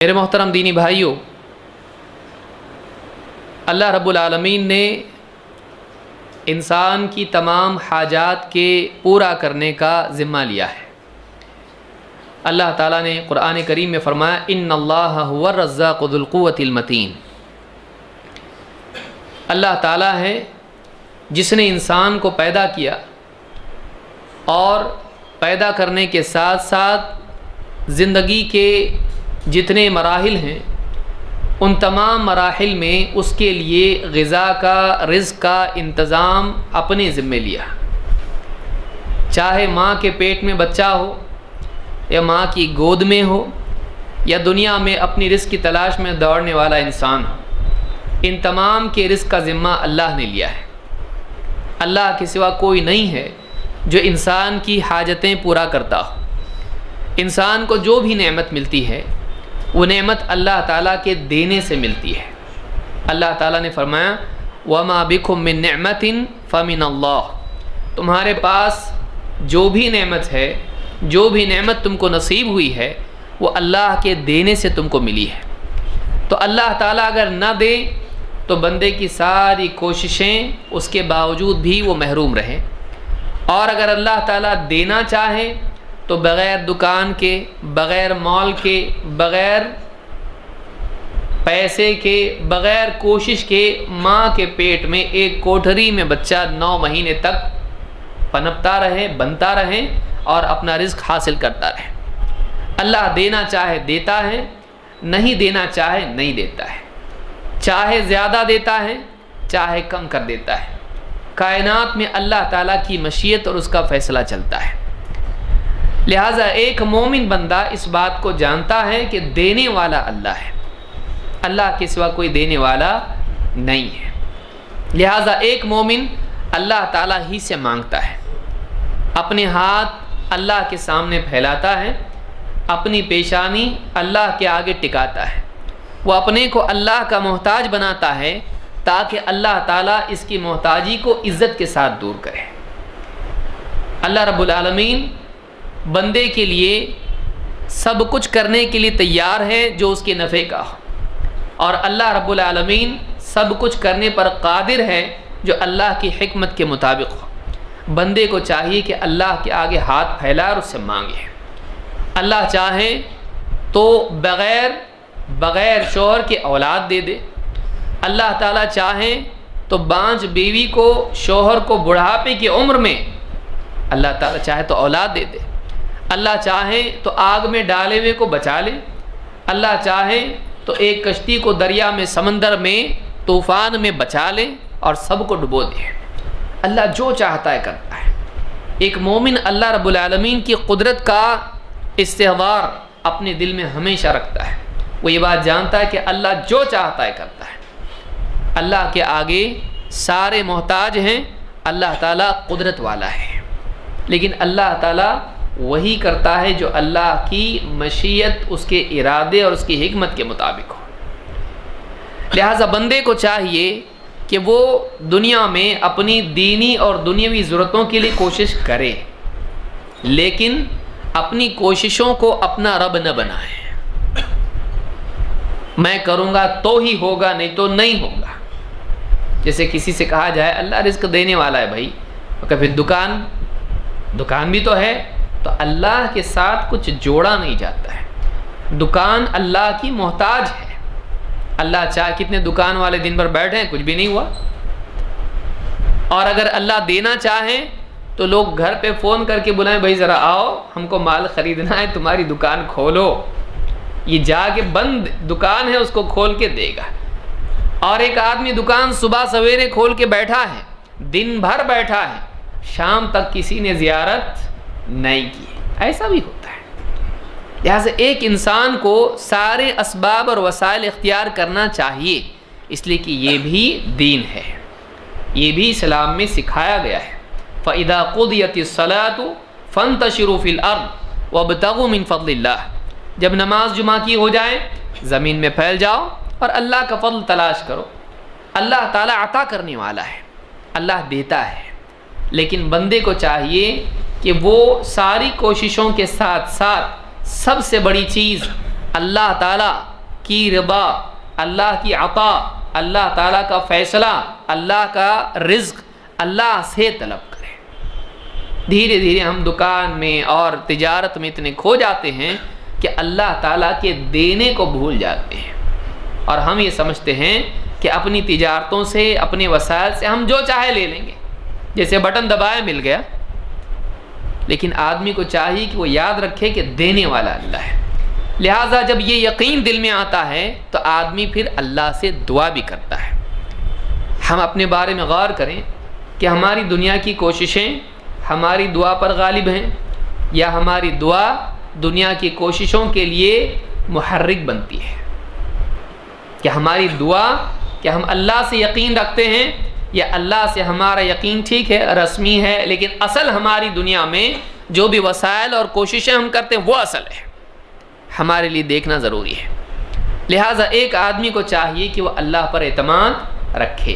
میرے محترم دینی بھائیوں، اللہ رب العالمین نے انسان کی تمام حاجات کے پورا کرنے کا ذمہ لیا ہے۔ اللہ تعالیٰ نے قرآن کریم میں فرمایا ان اللہ هو الرزاق ذو القوۃ المتین۔ اللہ تعالیٰ ہے جس نے انسان کو پیدا کیا اور پیدا کرنے کے ساتھ ساتھ زندگی کے جتنے مراحل ہیں ان تمام مراحل میں اس کے لیے غذا کا، رزق کا انتظام اپنے ذمہ لیا۔ چاہے ماں کے پیٹ میں بچہ ہو یا ماں کی گود میں ہو یا دنیا میں اپنی رزق کی تلاش میں دوڑنے والا انسان ہو، ان تمام کے رزق کا ذمہ اللہ نے لیا ہے۔ اللہ کے سوا کوئی نہیں ہے جو انسان کی حاجتیں پورا کرتا ہو۔ انسان کو جو بھی نعمت ملتی ہے وہ نعمت اللہ تعالیٰ کے دینے سے ملتی ہے۔ اللہ تعالیٰ نے فرمایا وَمَا بِكُم مِّن نِّعْمَةٍ فَمِنَ اللَّهِ، تمہارے پاس جو بھی نعمت ہے، جو بھی نعمت تم کو نصیب ہوئی ہے وہ اللہ کے دینے سے تم کو ملی ہے۔ تو اللہ تعالیٰ اگر نہ دے تو بندے کی ساری کوششیں اس کے باوجود بھی وہ محروم رہے، اور اگر اللہ تعالیٰ دینا چاہے تو بغیر دکان کے، بغیر مال کے، بغیر پیسے کے، بغیر کوشش کے ماں کے پیٹ میں ایک کوٹھری میں بچہ 9 مہینے تک پنپتا رہے، بنتا رہے اور اپنا رزق حاصل کرتا رہے۔ اللہ دینا چاہے دیتا ہے، نہیں دینا چاہے نہیں دیتا ہے، چاہے زیادہ دیتا ہے چاہے کم کر دیتا ہے۔ کائنات میں اللہ تعالیٰ کی مشیت اور اس کا فیصلہ چلتا ہے۔ لہٰذا ایک مومن بندہ اس بات کو جانتا ہے کہ دینے والا اللہ ہے، اللہ کے سوا کوئی دینے والا نہیں ہے۔ لہٰذا ایک مومن اللہ تعالیٰ ہی سے مانگتا ہے، اپنے ہاتھ اللہ کے سامنے پھیلاتا ہے، اپنی پیشانی اللہ کے آگے ٹکاتا ہے، وہ اپنے کو اللہ کا محتاج بناتا ہے تاکہ اللہ تعالیٰ اس کی محتاجی کو عزت کے ساتھ دور کرے۔ اللہ رب العالمین بندے کے لیے سب کچھ کرنے کے لیے تیار ہے جو اس کے نفع کا ہو، اور اللہ رب العالمین سب کچھ کرنے پر قادر ہے جو اللہ کی حکمت کے مطابق ہو۔ بندے کو چاہیے کہ اللہ کے آگے ہاتھ پھیلائے اور اس سے مانگے۔ اللہ چاہے تو بغیر شوہر کے اولاد دے دے، اللہ تعالیٰ چاہے تو بانجھ بیوی کو، شوہر کو بڑھاپے کی عمر میں اللہ تعالیٰ چاہے تو اولاد دے دے، اللہ چاہے تو آگ میں ڈالے ہوئے کو بچا لے، اللہ چاہے تو ایک کشتی کو دریا میں، سمندر میں، طوفان میں بچا لے اور سب کو ڈبو دے۔ اللہ جو چاہتا ہے کرتا ہے۔ ایک مومن اللہ رب العالمین کی قدرت کا استحضار اپنے دل میں ہمیشہ رکھتا ہے، وہ یہ بات جانتا ہے کہ اللہ جو چاہتا ہے کرتا ہے۔ اللہ کے آگے سارے محتاج ہیں، اللہ تعالیٰ قدرت والا ہے، لیکن اللہ تعالیٰ وہی کرتا ہے جو اللہ کی مشیت، اس کے ارادے اور اس کی حکمت کے مطابق ہو۔ لہٰذا بندے کو چاہیے کہ وہ دنیا میں اپنی دینی اور دنیاوی ضرورتوں کے لیے کوشش کرے، لیکن اپنی کوششوں کو اپنا رب نہ بنائے۔ میں کروں گا تو ہی ہوگا، نہیں تو نہیں ہوگا۔ جیسے کسی سے کہا جائے اللہ رزق دینے والا ہے بھائی، کہ پھر دکان بھی تو ہے، تو اللہ کے ساتھ کچھ جوڑا نہیں جاتا ہے۔ دکان اللہ کی محتاج ہے۔ اللہ چاہے کتنے دکان والے دن بھر بیٹھے ہیں، کچھ بھی نہیں ہوا، اور اگر اللہ دینا چاہے تو لوگ گھر پہ فون کر کے بلائیں بھائی ذرا آؤ، ہم کو مال خریدنا ہے، تمہاری دکان کھولو۔ یہ جا کے بند دکان ہے اس کو کھول کے دے گا۔ اور ایک آدمی دکان صبح سویرے کھول کے بیٹھا ہے، دن بھر بیٹھا ہے، شام تک کسی نے زیارت نہیں کی، ایسا بھی ہوتا ہے۔ لہٰذا ایک انسان کو سارے اسباب اور وسائل اختیار کرنا چاہیے، اس لیے کہ یہ بھی دین ہے، یہ بھی اسلام میں سکھایا گیا ہے۔ فَإِذَا قُضِيَتِ الصَّلَاةُ فَانتَشِرُوا فِي الْأَرْضِ وَابْتَغُوا مِن فَضْلِ اللَّهِ، جب نماز جمعہ کی ہو جائے زمین میں پھیل جاؤ اور اللہ کا فضل تلاش کرو۔ اللہ تعالیٰ عطا کرنے والا ہے، اللہ دیتا ہے، لیکن بندے کو چاہیے کہ وہ ساری کوششوں کے ساتھ ساتھ سب سے بڑی چیز اللہ تعالیٰ کی رضا، اللہ کی عطا، اللہ تعالیٰ کا فیصلہ، اللہ کا رزق اللہ سے طلب کریں۔ دھیرے دھیرے ہم دکان میں اور تجارت میں اتنے کھو جاتے ہیں کہ اللہ تعالیٰ کے دینے کو بھول جاتے ہیں، اور ہم یہ سمجھتے ہیں کہ اپنی تجارتوں سے، اپنے وسائل سے ہم جو چاہے لے لیں گے، جیسے بٹن دبائے مل گیا۔ لیکن آدمی کو چاہیے کہ وہ یاد رکھے کہ دینے والا اللہ ہے۔ لہٰذا جب یہ یقین دل میں آتا ہے تو آدمی پھر اللہ سے دعا بھی کرتا ہے۔ ہم اپنے بارے میں غور کریں کہ ہماری دنیا کی کوششیں ہماری دعا پر غالب ہیں، یا ہماری دعا دنیا کی کوششوں کے لیے محرک بنتی ہے؟ کہ ہماری دعا، کہ ہم اللہ سے یقین رکھتے ہیں، یا اللہ سے ہمارا یقین ٹھیک ہے، رسمی ہے، لیکن اصل ہماری دنیا میں جو بھی وسائل اور کوششیں ہم کرتے ہیں وہ اصل ہے؟ ہمارے لیے دیکھنا ضروری ہے۔ لہٰذا ایک آدمی کو چاہیے کہ وہ اللہ پر اعتماد رکھے۔